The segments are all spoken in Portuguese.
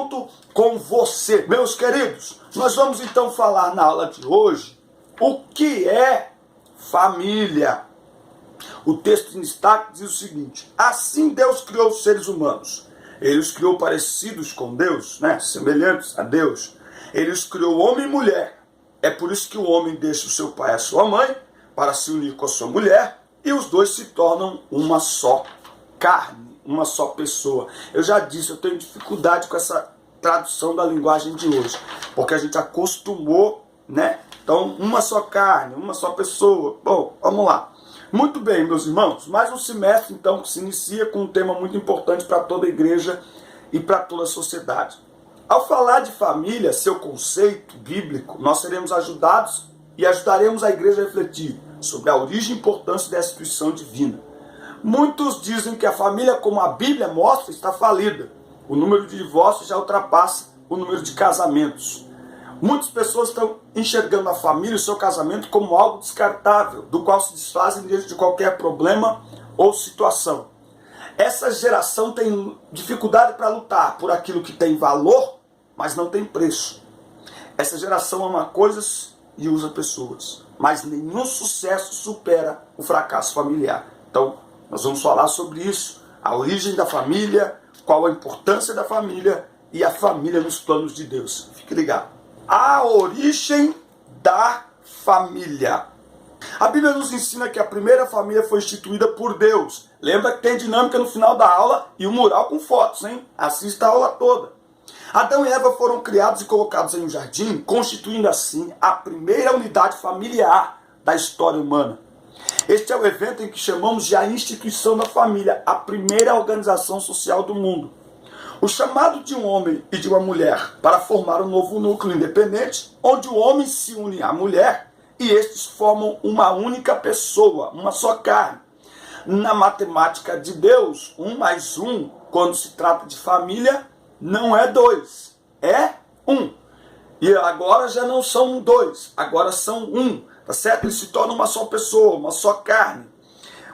junto com você. Meus queridos, nós vamos então falar na aula de hoje o que é família. O texto em destaque diz o seguinte: assim Deus criou os seres humanos. Ele os criou parecidos com Deus, semelhantes a Deus. Ele os criou homem e mulher. É por isso que o homem deixa o seu pai e a sua mãe para se unir com a sua mulher e os dois se tornam uma só carne, uma só pessoa. Eu já disse, eu tenho dificuldade com essa tradução da linguagem de hoje, porque a gente acostumou, Então, uma só carne, uma só pessoa. Bom, vamos lá. Muito bem, meus irmãos, mais um semestre então que se inicia com um tema muito importante para toda a igreja e para toda a sociedade. Ao falar de família, seu conceito bíblico, nós seremos ajudados e ajudaremos a igreja a refletir sobre a origem e importância da instituição divina. Muitos dizem que a família, como a Bíblia mostra, está falida. O número de divórcios já ultrapassa o número de casamentos. Muitas pessoas estão enxergando a família e o seu casamento como algo descartável, do qual se desfazem diante de qualquer problema ou situação. Essa geração tem dificuldade para lutar por aquilo que tem valor, mas não tem preço. Essa geração ama coisas e usa pessoas, mas nenhum sucesso supera o fracasso familiar. Então, nós vamos falar sobre isso, a origem da família, qual a importância da família e a família nos planos de Deus. Fique ligado. A origem da família. A Bíblia nos ensina que a primeira família foi instituída por Deus. Lembra que tem dinâmica no final da aula e um mural com fotos, hein? Assista a aula toda. Adão e Eva foram criados e colocados em um jardim, constituindo assim a primeira unidade familiar da história humana. Este é o evento em que chamamos de a instituição da família, a primeira organização social do mundo. O chamado de um homem e de uma mulher para formar um novo núcleo independente, onde o homem se une à mulher e estes formam uma única pessoa, uma só carne. Na matemática de Deus, 1 mais 1, quando se trata de família, não é 2, é 1. E agora já não são 2, agora são 1, tá certo? Eles se tornam uma só pessoa, uma só carne.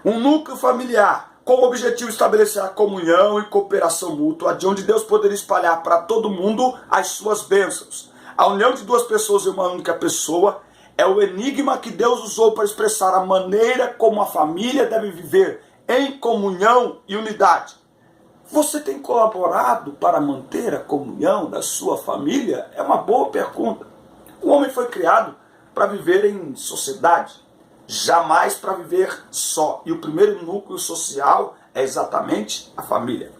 Um núcleo familiar, com o objetivo de estabelecer a comunhão e cooperação mútua, de onde Deus poderia espalhar para todo mundo as suas bênçãos. A união de duas pessoas em uma única pessoa é o enigma que Deus usou para expressar a maneira como a família deve viver em comunhão e unidade. Você tem colaborado para manter a comunhão da sua família? É uma boa pergunta. O homem foi criado para viver em sociedade, jamais para viver só. E o primeiro núcleo social é exatamente a família.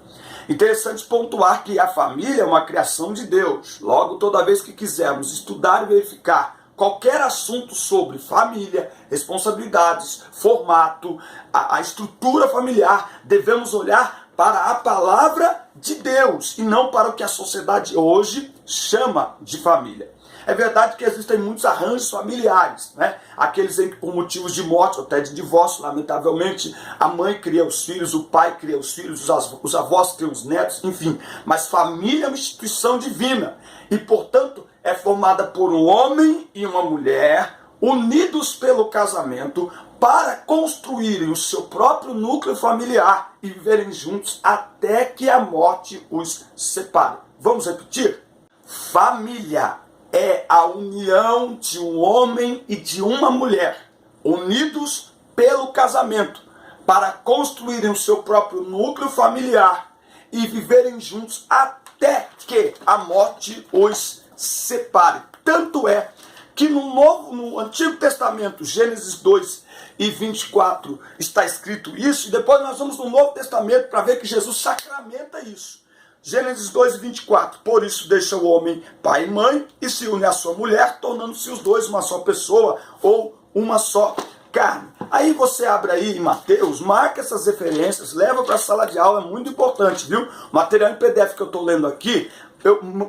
Interessante pontuar que a família é uma criação de Deus. Logo, toda vez que quisermos estudar e verificar qualquer assunto sobre família, responsabilidades, formato, a estrutura familiar, devemos olhar para a palavra de Deus e não para o que a sociedade hoje chama de família. É verdade que existem muitos arranjos familiares, Aqueles em que por motivos de morte ou até de divórcio, lamentavelmente, a mãe cria os filhos, o pai cria os filhos, os avós criam os netos, enfim. Mas família é uma instituição divina e, portanto, é formada por um homem e uma mulher unidos pelo casamento para construírem o seu próprio núcleo familiar e viverem juntos até que a morte os separe. Vamos repetir? Família é a união de um homem e de uma mulher, unidos pelo casamento, para construírem o seu próprio núcleo familiar e viverem juntos até que a morte os separe. Tanto é que no Antigo Testamento, Gênesis 2 e 24, está escrito isso, e depois nós vamos no Novo Testamento para ver que Jesus sacramenta isso. Gênesis 2 e 24, por isso deixa o homem pai e mãe e se une à sua mulher, tornando-se os dois uma só pessoa ou uma só carne. Aí você abre aí em Mateus, marca essas referências, leva para a sala de aula, é muito importante, viu? O material em PDF que eu estou lendo aqui,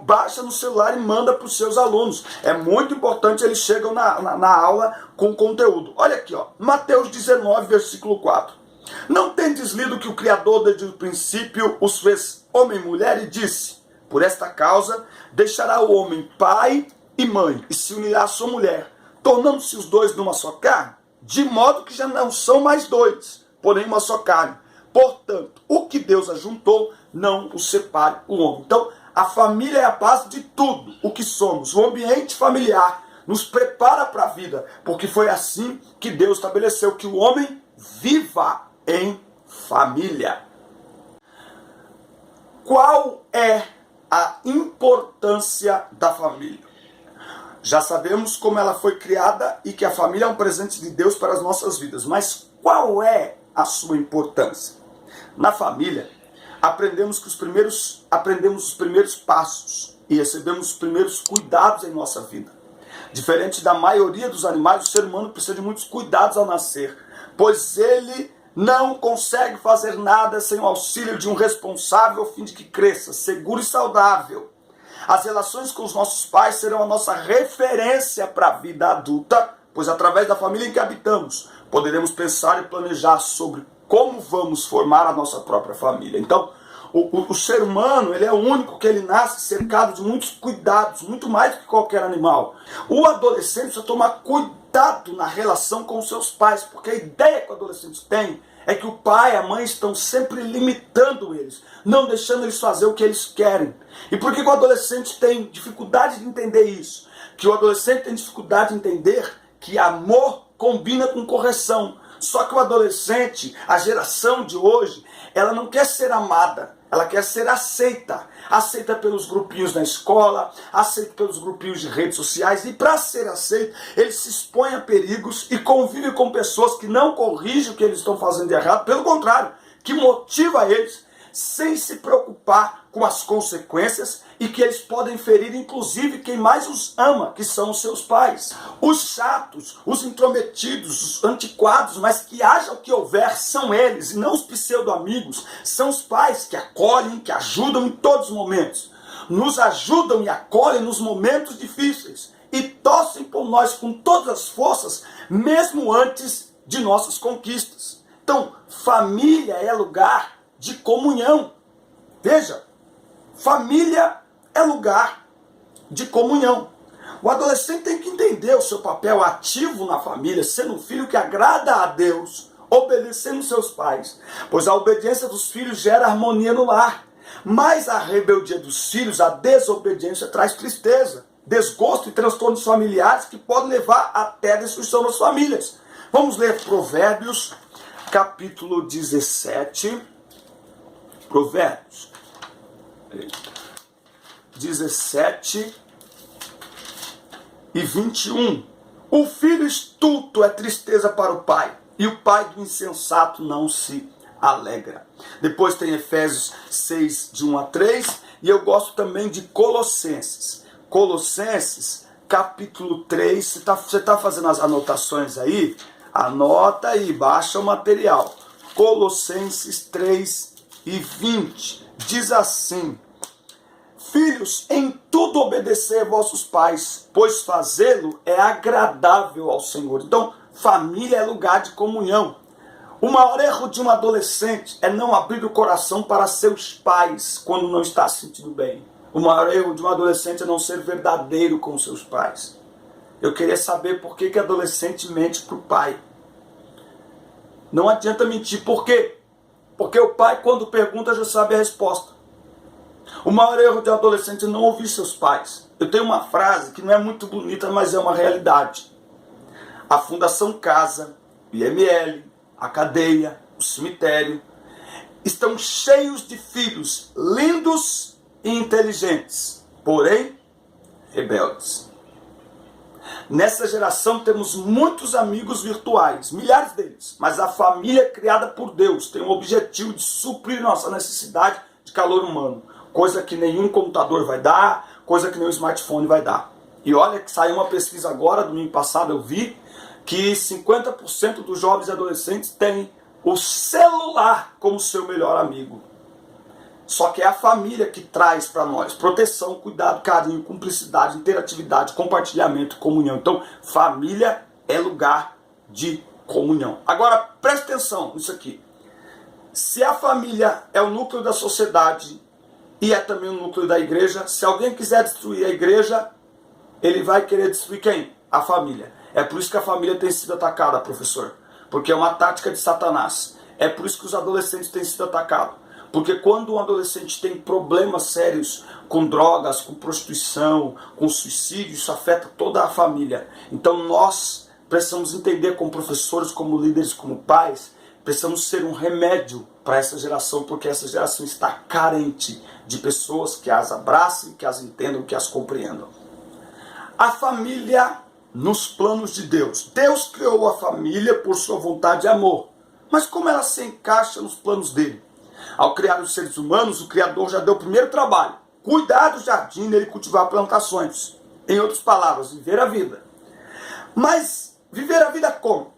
baixa no celular e manda para os seus alunos. É muito importante, eles chegam na aula com conteúdo. Olha aqui, Mateus 19, versículo 4. Não tendes lido que o Criador desde o princípio os fez homem e mulher e disse: por esta causa deixará o homem pai e mãe e se unirá à sua mulher, tornando-se os dois numa só carne, de modo que já não são mais dois, porém uma só carne. Portanto, o que Deus ajuntou, não o separe o homem. Então, A família é a base de tudo o que somos. O ambiente familiar nos prepara para a vida, porque foi assim que Deus estabeleceu que o homem viva em família. Qual é a importância da família? Já sabemos como ela foi criada e que a família é um presente de Deus para as nossas vidas, mas qual é a sua importância? Na família, aprendemos os primeiros passos e recebemos os primeiros cuidados em nossa vida. Diferente da maioria dos animais, o ser humano precisa de muitos cuidados ao nascer, pois ele não consegue fazer nada sem o auxílio de um responsável a fim de que cresça seguro e saudável. As relações com os nossos pais serão a nossa referência para a vida adulta, pois através da família em que habitamos, poderemos pensar e planejar sobre como vamos formar a nossa própria família. Então, o ser humano, ele é o único que ele nasce cercado de muitos cuidados, muito mais do que qualquer animal. O adolescente precisa tomar cuidado na relação com seus pais, porque a ideia que o adolescente tem é que o pai e a mãe estão sempre limitando eles, não deixando eles fazer o que eles querem. E por que o adolescente tem dificuldade de entender isso? Que o adolescente tem dificuldade de entender que amor combina com correção. Só que o adolescente, a geração de hoje, ela não quer ser amada, ela quer ser aceita. Aceita pelos grupinhos na escola, aceita pelos grupinhos de redes sociais. E para ser aceito, ele se expõe a perigos e convive com pessoas que não corrigem o que eles estão fazendo de errado. Pelo contrário, que motiva eles sem se preocupar com as consequências e que eles podem ferir, inclusive, quem mais os ama, que são os seus pais. Os chatos, os intrometidos, os antiquados, mas que haja o que houver, são eles, e não os pseudo-amigos. São os pais que acolhem, que ajudam em todos os momentos. Nos ajudam e acolhem nos momentos difíceis. E torcem por nós com todas as forças, mesmo antes de nossas conquistas. Então, família é lugar de comunhão. Veja, família é lugar de comunhão. O adolescente tem que entender o seu papel ativo na família, sendo um filho que agrada a Deus, obedecendo seus pais, pois a obediência dos filhos gera harmonia no lar. Mas a rebeldia dos filhos, a desobediência, traz tristeza, desgosto e transtornos familiares que podem levar até a destruição das famílias. Vamos ler Provérbios, capítulo 17. Provérbios 17 e 21. O filho estulto é tristeza para o pai, e o pai do insensato não se alegra. Depois tem Efésios 6, de 1 a 3, e eu gosto também de Colossenses. Colossenses, capítulo 3, você está fazendo as anotações aí? Anota aí, baixa o material. Colossenses 3 e 20, diz assim: Filhos, em tudo obedecei a vossos pais, pois fazê-lo é agradável ao Senhor. Então, família é lugar de comunhão. O maior erro de um adolescente é não abrir o coração para seus pais quando não está se sentindo bem. O maior erro de um adolescente é não ser verdadeiro com seus pais. Eu queria saber por que adolescente mente para o pai. Não adianta mentir. Por quê? Porque o pai, quando pergunta, já sabe a resposta. O maior erro de um adolescente é não ouvir seus pais. Eu tenho uma frase que não é muito bonita, mas é uma realidade. A Fundação Casa, IML, a cadeia, o cemitério, estão cheios de filhos lindos e inteligentes, porém rebeldes. Nessa geração temos muitos amigos virtuais, milhares deles, mas a família criada por Deus tem o objetivo de suprir nossa necessidade de calor humano, coisa que nenhum computador vai dar, coisa que nenhum smartphone vai dar. E olha que saiu uma pesquisa agora, domingo passado eu vi, que 50% dos jovens e adolescentes têm o celular como seu melhor amigo. Só que é a família que traz para nós proteção, cuidado, carinho, cumplicidade, interatividade, compartilhamento, comunhão. Então, família é lugar de comunhão. Agora, preste atenção nisso aqui. Se a família é o núcleo da sociedade e é também o núcleo da igreja, se alguém quiser destruir a igreja, ele vai querer destruir quem? A família. É por isso que a família tem sido atacada, professor. Porque é uma tática de Satanás. É por isso que os adolescentes têm sido atacados. Porque quando um adolescente tem problemas sérios com drogas, com prostituição, com suicídio, isso afeta toda a família. Então nós precisamos entender como professores, como líderes, como pais, precisamos ser um remédio para essa geração, porque essa geração está carente de pessoas que as abracem, que as entendam, que as compreendam. A família nos planos de Deus. Deus criou a família por sua vontade e amor. Mas como ela se encaixa nos planos dele? Ao criar os seres humanos, o Criador já deu o primeiro trabalho: cuidar do jardim e cultivar plantações. Em outras palavras, viver a vida. Mas viver a vida como?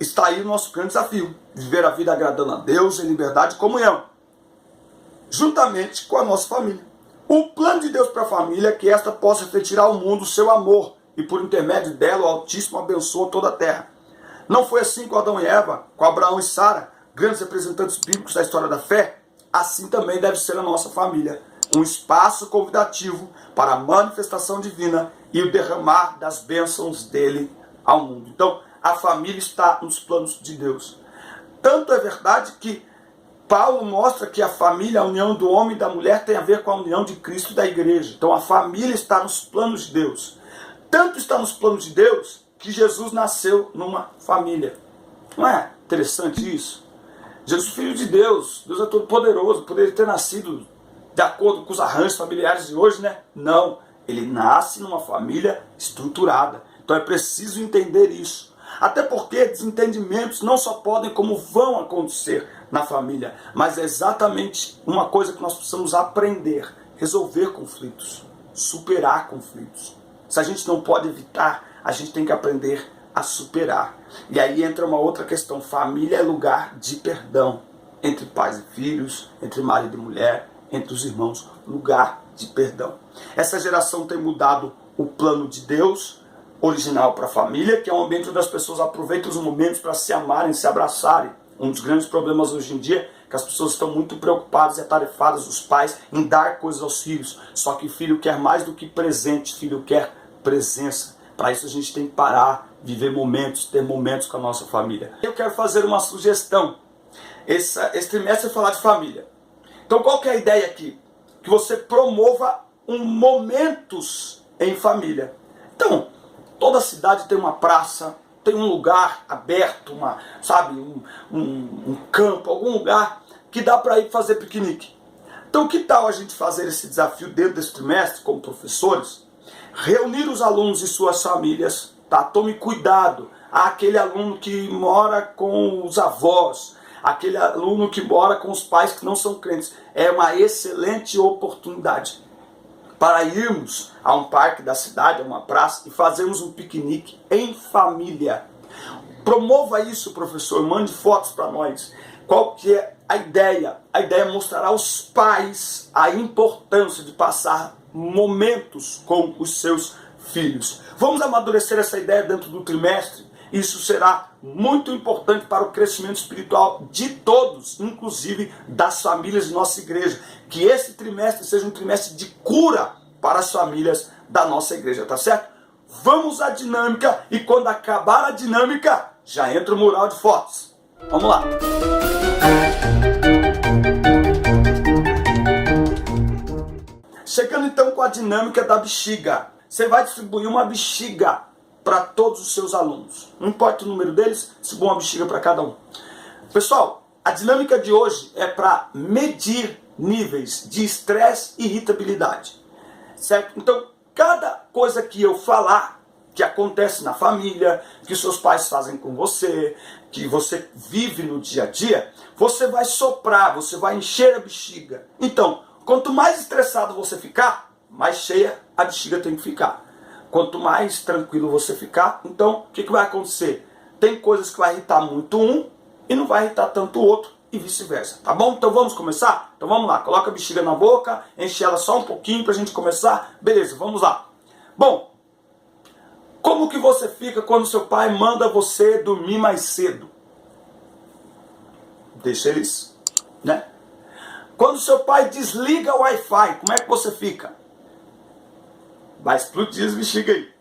Está aí o nosso grande desafio. Viver a vida agradando a Deus em liberdade e comunhão, juntamente com a nossa família. O plano de Deus para a família é que esta possa refletir ao mundo o seu amor, e por intermédio dela o Altíssimo abençoa toda a terra. Não foi assim com Adão e Eva, com Abraão e Sara, grandes representantes bíblicos da história da fé? Assim também deve ser a nossa família, um espaço convidativo para a manifestação divina e o derramar das bênçãos dele ao mundo. Então, a família está nos planos de Deus. Tanto é verdade que Paulo mostra que a família, a união do homem e da mulher, tem a ver com a união de Cristo e da igreja. Então a família está nos planos de Deus. Tanto está nos planos de Deus que Jesus nasceu numa família. Não é interessante isso? Jesus, filho de Deus, Deus é todo poderoso, poderia ter nascido de acordo com os arranjos familiares de hoje, né? Não, ele nasce numa família estruturada. Então é preciso entender isso. Até porque desentendimentos não só podem, como vão acontecer na família, mas é exatamente uma coisa que nós precisamos aprender: resolver conflitos, superar conflitos. Se a gente não pode evitar, a gente tem que aprender a superar. E aí entra uma outra questão: família é lugar de perdão, entre pais e filhos, entre marido e mulher, entre os irmãos, lugar de perdão. Essa geração tem mudado o plano de Deus original para a família, que é um ambiente onde as pessoas aproveitam os momentos para se amarem, se abraçarem. Um dos grandes problemas hoje em dia é que as pessoas estão muito preocupadas e atarefadas, os pais, em dar coisas aos filhos. Só que o filho quer mais do que presente, filho quer presença. Para isso a gente tem que parar, viver momentos, ter momentos com a nossa família. Eu quero fazer uma sugestão. Esse trimestre é falar de família. Então qual que é a ideia aqui? Que você promova momentos em família. Então, toda cidade tem uma praça, tem um lugar aberto, um campo, algum lugar que dá para ir fazer piquenique. Então que tal a gente fazer esse desafio dentro desse trimestre, como professores? Reunir os alunos e suas famílias, tá? Tome cuidado. Há aquele aluno que mora com os avós, aquele aluno que mora com os pais que não são crentes. É uma excelente oportunidade para irmos a um parque da cidade, a uma praça, e fazermos um piquenique em família. Promova isso, professor, mande fotos para nós. Qual que é a ideia? A ideia é mostrar aos pais a importância de passar momentos com os seus filhos. Vamos amadurecer essa ideia dentro do trimestre. Isso será muito importante para o crescimento espiritual de todos, inclusive das famílias de nossa igreja. Que esse trimestre seja um trimestre de cura para as famílias da nossa igreja, tá certo? Vamos à dinâmica e quando acabar a dinâmica, já entra o mural de fotos. Vamos lá! Chegando então com a dinâmica da bexiga. Você vai distribuir uma bexiga para todos os seus alunos. Não importa o número deles, distribua uma bexiga para cada um. Pessoal, a dinâmica de hoje é para medir níveis de estresse e irritabilidade. Certo? Então, cada coisa que eu falar, que acontece na família, que seus pais fazem com você, que você vive no dia a dia, você vai soprar, você vai encher a bexiga. Então, quanto mais estressado você ficar, mais cheia a bexiga tem que ficar. Quanto mais tranquilo você ficar, então, o que vai acontecer? Tem coisas que vai irritar muito um e não vai irritar tanto o outro e vice-versa. Tá bom? Então vamos começar? Então vamos lá. Coloca a bexiga na boca, enche ela só um pouquinho pra gente começar. Beleza, vamos lá. Bom, como que você fica quando seu pai manda você dormir mais cedo? Deixa eles, né? Quando seu pai desliga o Wi-Fi, como é que você fica? Vai explodir as bexigas aí.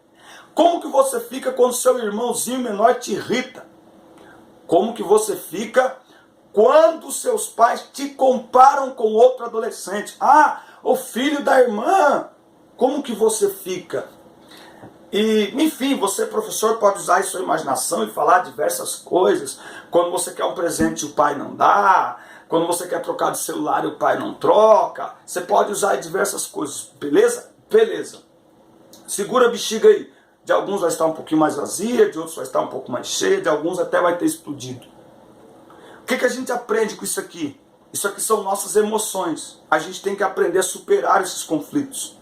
Como que você fica quando seu irmãozinho menor te irrita? Como que você fica quando seus pais te comparam com outro adolescente. Ah, o filho da irmã, como que você fica? E, enfim, você, professor, pode usar a sua imaginação e falar diversas coisas. Quando você quer um presente e o pai não dá, quando você quer trocar de celular e o pai não troca, você pode usar diversas coisas, beleza? Beleza. Segura a bexiga aí. De alguns vai estar um pouquinho mais vazia, de outros vai estar um pouco mais cheia, de alguns até vai ter explodido. O que a gente aprende com isso aqui? Isso aqui são nossas emoções. A gente tem que aprender a superar esses conflitos.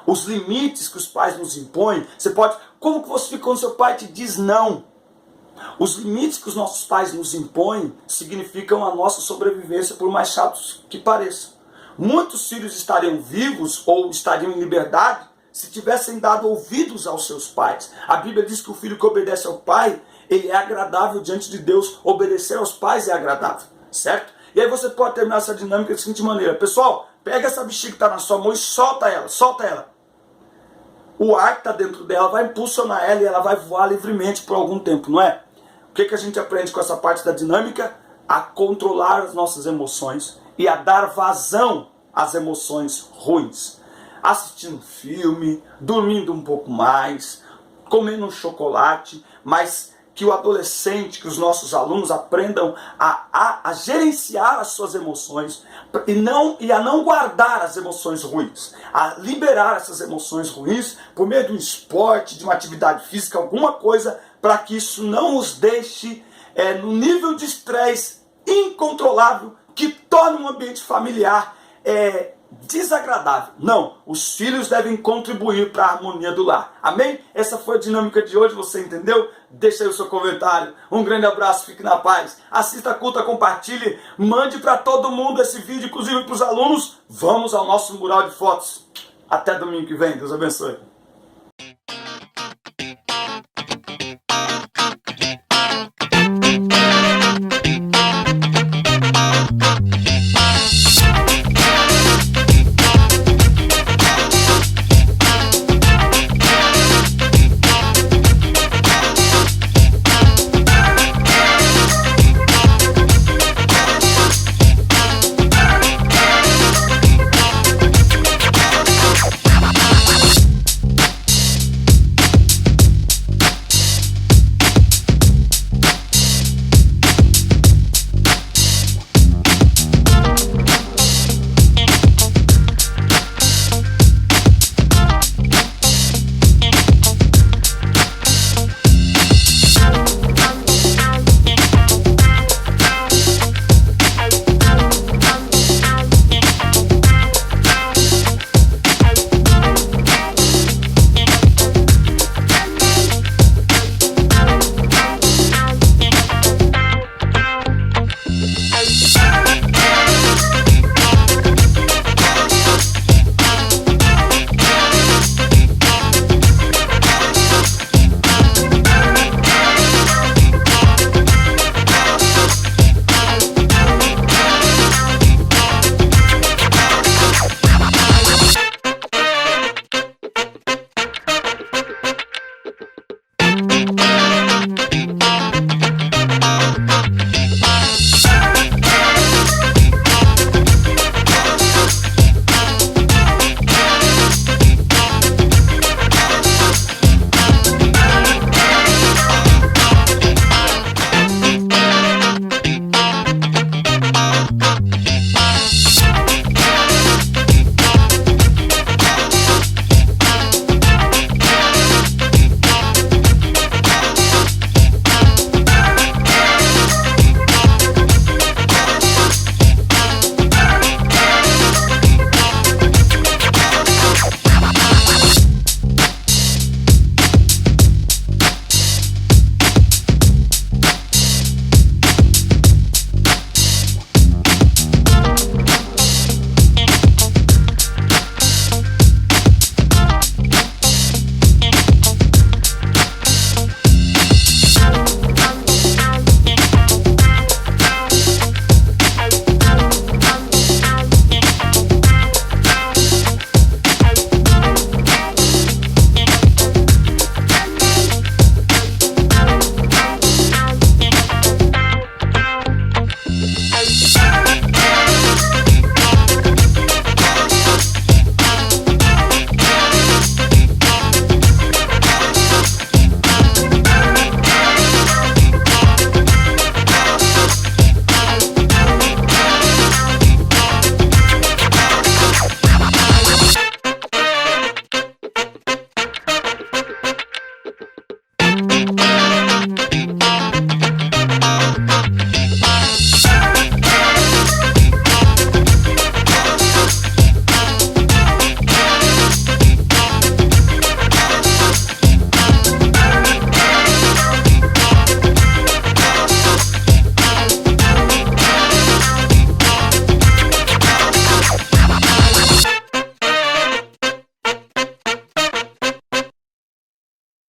Os limites que os pais nos impõem, você pode... Como que você fica quando seu pai te diz não? Os limites que os nossos pais nos impõem significam a nossa sobrevivência, por mais chatos que pareçam. Muitos filhos estariam vivos ou estariam em liberdade se tivessem dado ouvidos aos seus pais. A Bíblia diz que o filho que obedece ao pai, ele é agradável diante de Deus. Obedecer aos pais é agradável, certo? E aí você pode terminar essa dinâmica da seguinte maneira. Pessoal, pega essa bexiga que está na sua mão e solta ela, solta ela. O ar que está dentro dela vai impulsionar ela e ela vai voar livremente por algum tempo, não é? O que a gente aprende com essa parte da dinâmica? A controlar as nossas emoções e a dar vazão às emoções ruins. Assistindo filme, dormindo um pouco mais, comendo um chocolate, mas que o adolescente, que os nossos alunos aprendam a gerenciar as suas emoções e a não guardar as emoções ruins, a liberar essas emoções ruins por meio de um esporte, de uma atividade física, alguma coisa, para que isso não os deixe no nível de estresse incontrolável que torna um ambiente familiar desagradável. Não, os filhos devem contribuir para a harmonia do lar. Amém? Essa foi a dinâmica de hoje, você entendeu? Deixa aí o seu comentário. Um grande abraço, fique na paz. Assista a culta, compartilhe, mande para todo mundo esse vídeo, inclusive para os alunos. Vamos ao nosso mural de fotos. Até domingo que vem, Deus abençoe.